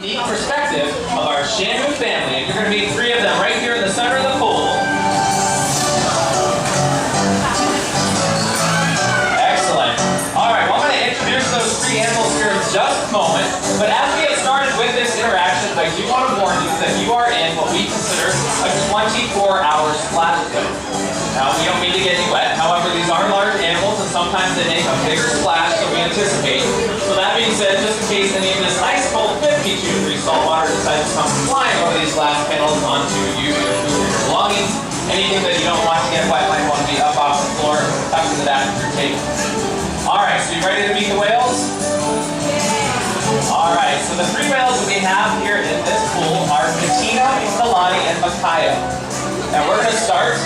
Unique perspective of our Shamu family, and you're going to meet three of them right here in the center of the pool. Excellent. All right, well, I'm going to introduce those three animals here in just a moment, but as we get started with this interaction, I do want to warn you that you are in what we consider a 24-hour splash zone. Now, we don't mean to get you wet. However, these are large animals, and sometimes they make a bigger splash than we anticipate. So that being said, just in case any of this ice cold 52-degree salt water decides to come flying over these glass panels onto you, your food, or your belongings, anything that you don't want to get wet might want to be up off the floor, tucked to the back of your table. All right, so you ready to meet the whales? All right, so the three whales that we have here in this pool are Katina, Kalani, and Makayo. And we're going to start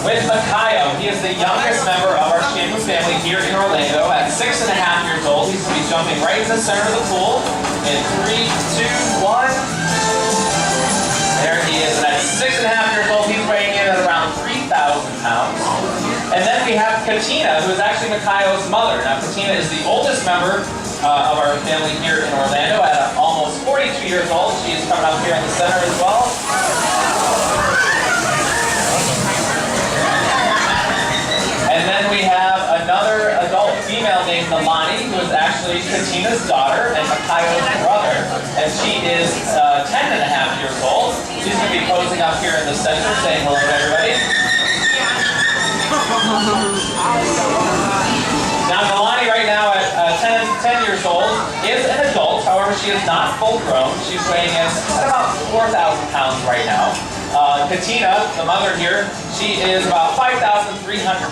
with Makayo. He is the youngest member of our Shamu family here in Orlando at 6.5 years old. He's going to be jumping right in the center of the pool in 3, 2, 1. There he is. And at 6.5 years old, he's weighing in at around 3,000 pounds. And then we have Katina, who is actually Makayo's mother. Now, Katina is the oldest member of our family here in Orlando at almost 42 years old. She is coming up here in the center as well. And then we have another adult female named Nalani, who is actually Katina's daughter and Makayo's brother. And she is 10.5 years old. She's going to be posing up here in the center, saying hello to everybody. Now, Nalani right now at 10 years old is an adult. However, she is not full grown. She's weighing in at about 4,000 pounds right now. Katina, the mother here, she is about 5,300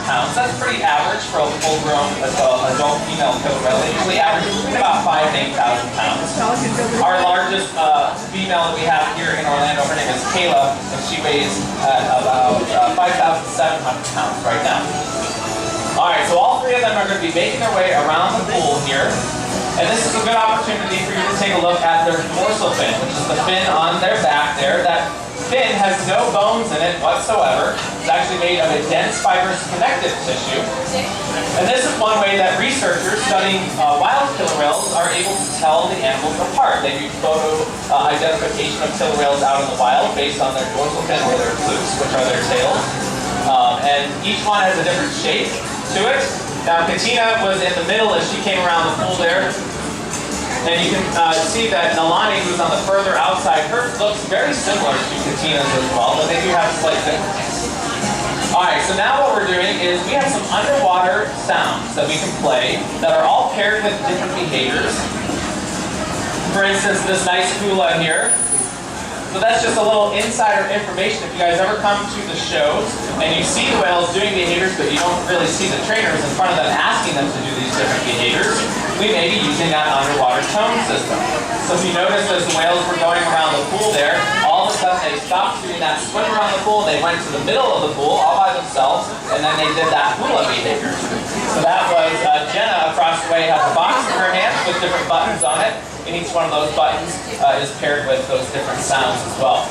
pounds. That's pretty average for a full-grown adult female killer whale. They usually average between about 5,000 and 8,000 pounds. Our largest female that we have here in Orlando, her name is Kayla, and she weighs about 5,700 pounds right now. All right, so all three of them are going to be making their way around the pool here. And this is a good opportunity for you to take a look at their dorsal fin, which is the fin on their back there. That fin has no bones in it whatsoever. It's actually made of a dense fibrous connective tissue. And this is one way that researchers studying wild killer whales are able to tell the animals apart. They do photo identification of killer whales out in the wild based on their dorsal fin or their flukes, which are their tails. And each one has a different shape to it. Now, Katina was in the middle as she came around the pool there. And you can see that Nalani, who's on the further outside, her looks very similar to Katina's as well, but they do have slight differences. All right, so now what we're doing is we have some underwater sounds that we can play that are all paired with different behaviors. For instance, this nice hula here. So that's just a little insider information. If you guys ever come to the shows and you see the whales doing behaviors, but you don't really see the trainers in front of them asking them to do these different behaviors, we may be using that underwater tone system. So if you notice as the whales were going around the pool there, all of a sudden they stopped doing that swim around the pool, they went to the middle of the pool all by themselves, and then they did that hula behavior. So that was Jenna across the way has a box in her hand with different buttons on it, and each one of those buttons is paired with those different sounds as well.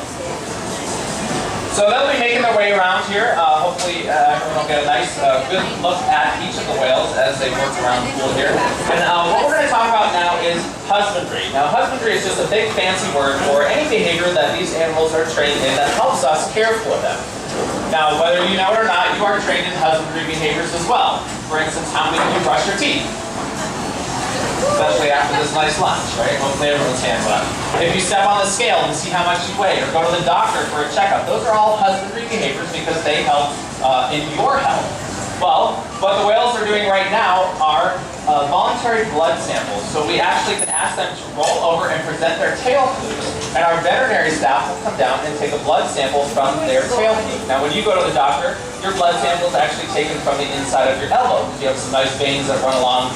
So they'll be making their way around here. Hopefully everyone will get a nice, good look at each of the whales as they work around the pool here. And what we're going to talk about now is husbandry. Now, husbandry is just a big fancy word for any behavior that these animals are trained in that helps us care for them. Now, whether you know it or not, you are trained in husbandry behaviors as well. For instance, how many of you brush your teeth? Especially after this nice lunch, right? Hopefully everyone's hands up. If you step on the scale and see how much you weigh, or go to the doctor for a checkup, those are all husbandry behaviors because they help in your health. Well, what the whales are doing right now are voluntary blood samples. So we actually can ask them to roll over and present their tail flukes, and our veterinary staff will come down and take a blood sample from their tail fluke. Now, when you go to the doctor, your blood sample is actually taken from the inside of your elbow. You have some nice veins that run along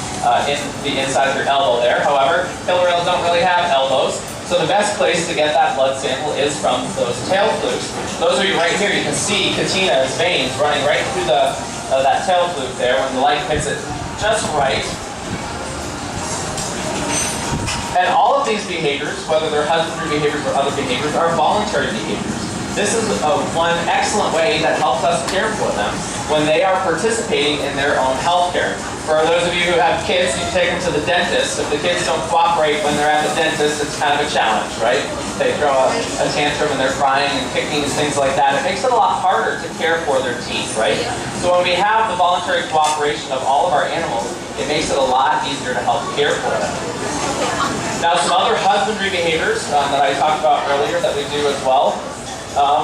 in the inside of your elbow there. However, killer whales don't really have elbows. So the best place to get that blood sample is from those tail flukes. Those are right here. You can see Katina's veins running right through that tail fluke there when the light hits it just right. And all of these behaviors, whether they're husbandry behaviors or other behaviors, are voluntary behaviors. This is one excellent way that helps us care for them when they are participating in their own health care. For those of you who have kids, you take them to the dentist. If the kids don't cooperate when they're at the dentist, it's kind of a challenge, right? They throw a tantrum and they're crying and kicking and things like that. It makes it a lot harder to care for their teeth, right? So when we have the voluntary cooperation of all of our animals, it makes it a lot easier to help care for them. Now, some other husbandry behaviors that I talked about earlier that we do as well.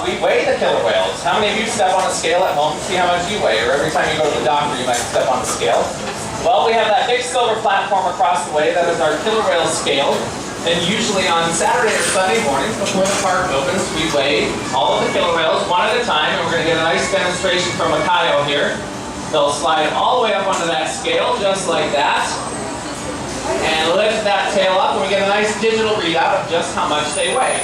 We weigh the killer whales. How many of you step on a scale at home and see how much you weigh? Or every time you go to the doctor, you might step on the scale. Well, we have that big silver platform across the way. That is our killer whale scale. And usually on Saturday or Sunday mornings before the park opens, we weigh all of the killer whales one at a time. And we're going to get a nice demonstration from Makayo here. They'll slide all the way up onto that scale, just like that. And lift that tail up, and we get a nice digital readout of just how much they weigh.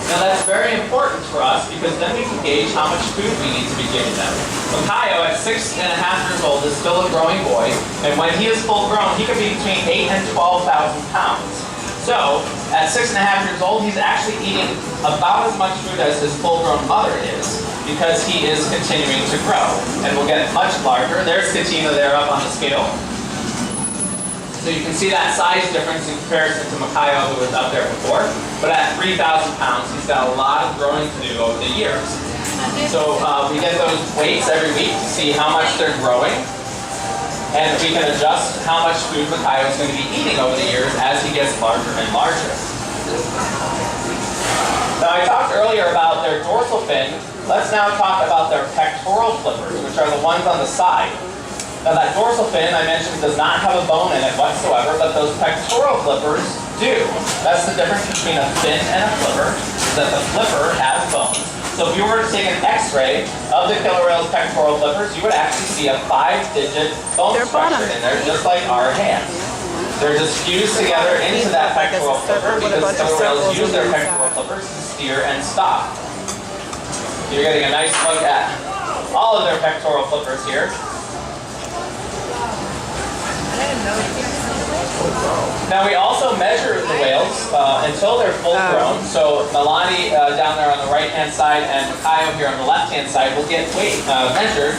Now that's very important for us because then we can gauge how much food we need to be giving them. Makayo at 6.5 years old is still a growing boy, and when he is full grown, he can be between 8,000 and 12,000 pounds. So at 6.5 years old, he's actually eating about as much food as his full-grown mother is because he is continuing to grow and will get much larger. There's Katina there up on the scale. So you can see that size difference in comparison to Makayo, who was up there before. But at 3,000 pounds, he's got a lot of growing to do over the years. So we get those weights every week to see how much they're growing. And we can adjust how much food Makayo is going to be eating over the years as he gets larger and larger. Now I talked earlier about their dorsal fin. Let's now talk about their pectoral flippers, which are the ones on the side. Now that dorsal fin, I mentioned, does not have a bone in it whatsoever, but those pectoral flippers do. That's the difference between a fin and a flipper, is that the flipper has bones. So if you were to take an x-ray of the killer whale's pectoral flippers, you would actually see a 5-digit bone structure in there, just like our hands. They're just fused together into that pectoral flipper because killer whales use their pectoral flippers to steer and stop. You're getting a nice look at all of their pectoral flippers here. Now we also measure the whales until they're full grown. So Milani down there on the right hand side and Makayo here on the left hand side will get weight measured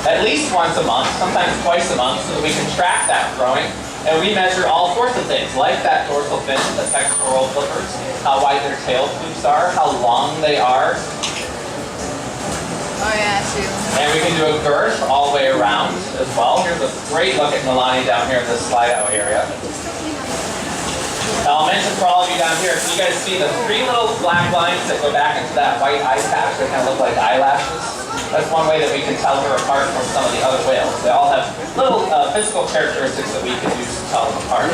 at least once a month, sometimes twice a month, so that we can track that growing. And we measure all sorts of things, like that dorsal fin, the pectoral flippers, how wide their tail flukes are, how long they are. Oh yeah, too. And we can do a girth all the way around as well. Here's a great look at Milani down here in this slide out area. Now I'll mention for all of you down here, can you guys see the 3 little black lines that go back into that white eye patch that kind of look like eyelashes? That's one way that we can tell her apart from some of the other whales. They all have little physical characteristics that we can use to tell them apart.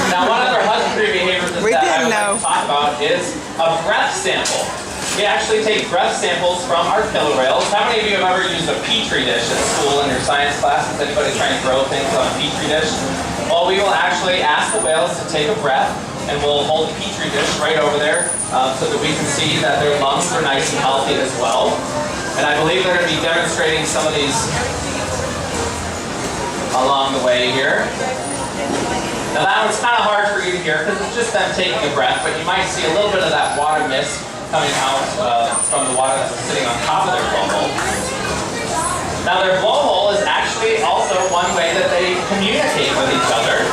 Now one other husbandry behavior that I would like to talk about is a breath sample. We actually take breath samples from our killer whales. How many of you have ever used a petri dish at school in your science classes? Anybody trying to grow things on a petri dish? Well, we will actually ask the whales to take a breath, and we'll hold the petri dish right over there so that we can see that their lungs are nice and healthy as well. And I believe they're going to be demonstrating some of these along the way here. Now that one's kind of hard for you to hear because it's just them taking a breath, but you might see a little bit of that water mist coming out from the water that was sitting on top of their blowhole. Now their blowhole is actually also one way that they communicate with each other.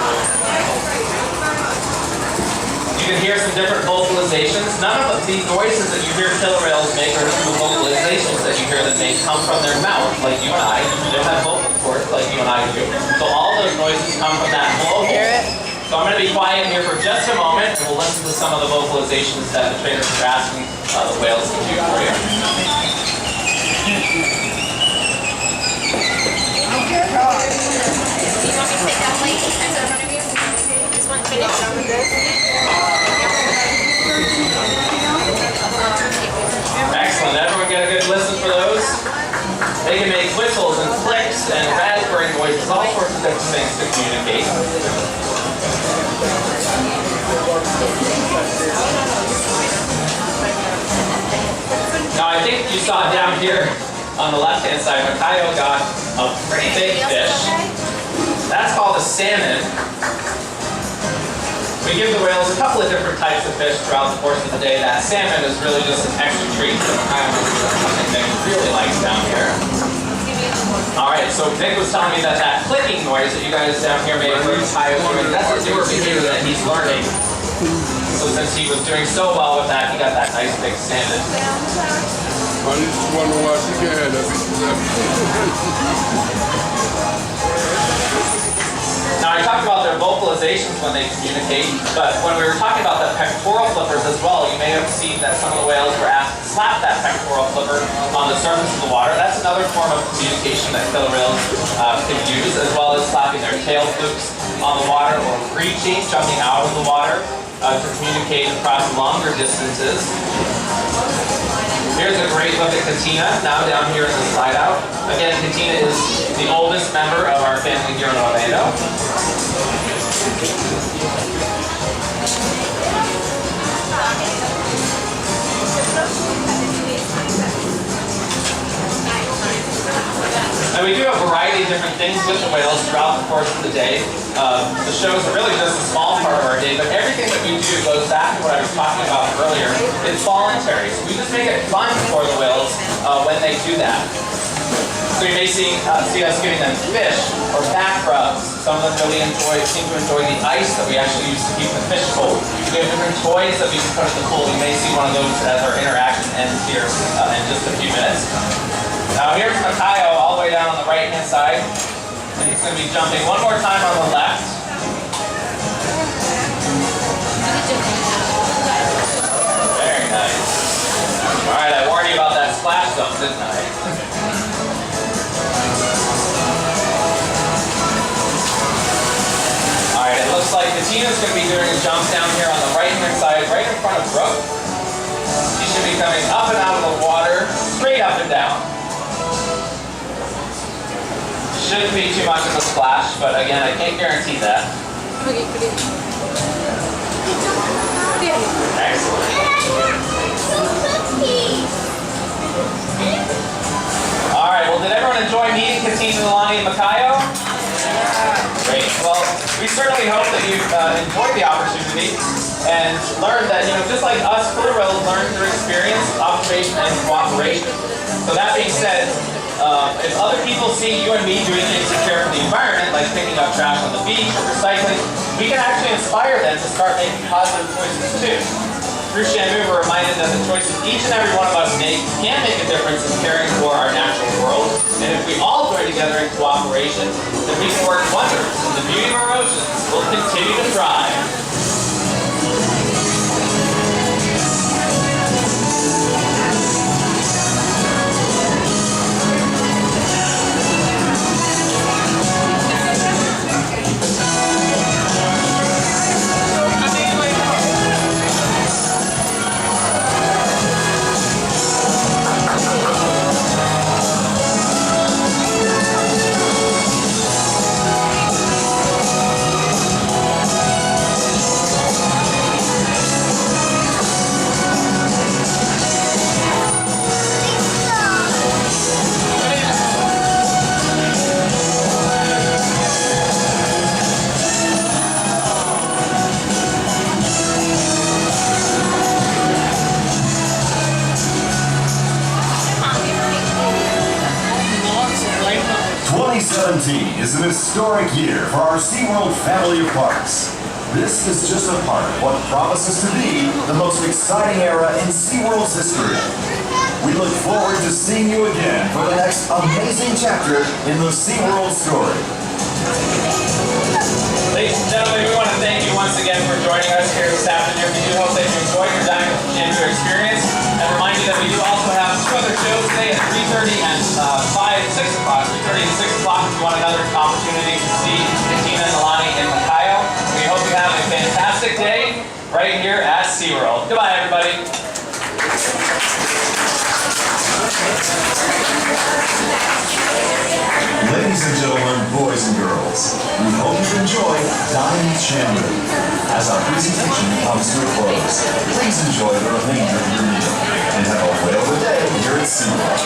You can hear some different vocalizations. None of the noises that you hear killer whales make are the vocalizations that you hear that may come from their mouth, like you and I. They don't have vocal cords like you and I do. So all those noises come from that blowhole. So I'm going to be quiet here for just a moment, and we'll listen to some of the vocalizations that the trainers are asking the whales to do for you. Excellent. Everyone get a good listen for those. They can make whistles and clicks and raspberry noises, all sorts of different things to communicate. Now I think you saw down here on the left-hand side, Makayo got a pretty big fish. That's called a salmon. We give the whales a couple of different types of fish throughout the course of the day. That salmon is really just an extra treat that Makayo something that he really likes down here. All right, so Nick was telling me that that clicking noise that you guys down here may have heard Kyle doing, that's a new behavior that he's learning. So since he was doing so well with that, he got that nice big salmon. I just wonder why she can't have that. Now I talked about their vocalizations when they communicate, but when we were talking about the pectoral flippers as well, you may have seen that some of the whales were asked to slap that pectoral flipper on the surface of the water. That's another form of communication that killer whales can use, as well as slapping their tail flukes on the water or breaching, jumping out of the water to communicate across longer distances. Here's a great look at Katina, now down here in the slide out. Again, Katina is the oldest member of our family here in Orlando. And we do a variety of different things with the whales throughout the course of the day. The shows are really just a small part of our day, but everything that we do goes back to what I was talking about earlier. It's voluntary, so we just make it fun for the whales when they do that. So you may see us giving them fish or back rubs. Some of them really seem to enjoy the ice that we actually use to keep the fish cold. We have different toys that we can put in the pool. You may see one of those as our interaction ends here in just a few minutes. Now here's Makayo all the way down on the right-hand side. And he's going to be jumping one more time on the left. Very nice. All right, I warned you about that splash zone, didn't I? All right, it looks like Katina's going to be doing a jump down here on the right-hand side, right in front of Brooke. She should be coming up and out of the water, straight up and down. Shouldn't be too much of a splash, but again, I can't guarantee that. Excellent. All right, well, did everyone enjoy meeting Katina, Nalani, and Makayo? Great. Well, we certainly hope that you've enjoyed the opportunity and learned that, just like us, killer whales learn through experience, observation, and cooperation. So that being said, if other people see you and me doing things to care for the environment, like picking up trash on the beach or recycling, we can actually inspire them to start making positive choices too. Through Shamu, we're reminded that the choices each and every one of us make can make a difference in caring for our natural world. And if we all join together in cooperation, then we can work wonders, and the beauty of our oceans will continue to thrive. Is an historic year for our SeaWorld family of parks. This is just a part of what promises to be the most exciting era in SeaWorld's history. We look forward to seeing you again for the next amazing chapter in the SeaWorld story. Ladies and gentlemen, we want to thank you once again for joining us here this afternoon. We do hope that you enjoyed your Dine with Shamu experience, and remind you that we do also have two other shows today at 3:30 and 6 o'clock. 3:30 and 6 o'clock if you want another opportunity to see Katina, Nalani, and Makayo. We hope you have a fantastic day right here at SeaWorld. Goodbye, everybody. Ladies and gentlemen, boys and girls, we hope you've enjoyed Dine with Shamu. As our presentation comes to a close, please enjoy the remainder of your meal and have a whale of a day here at SeaWorld.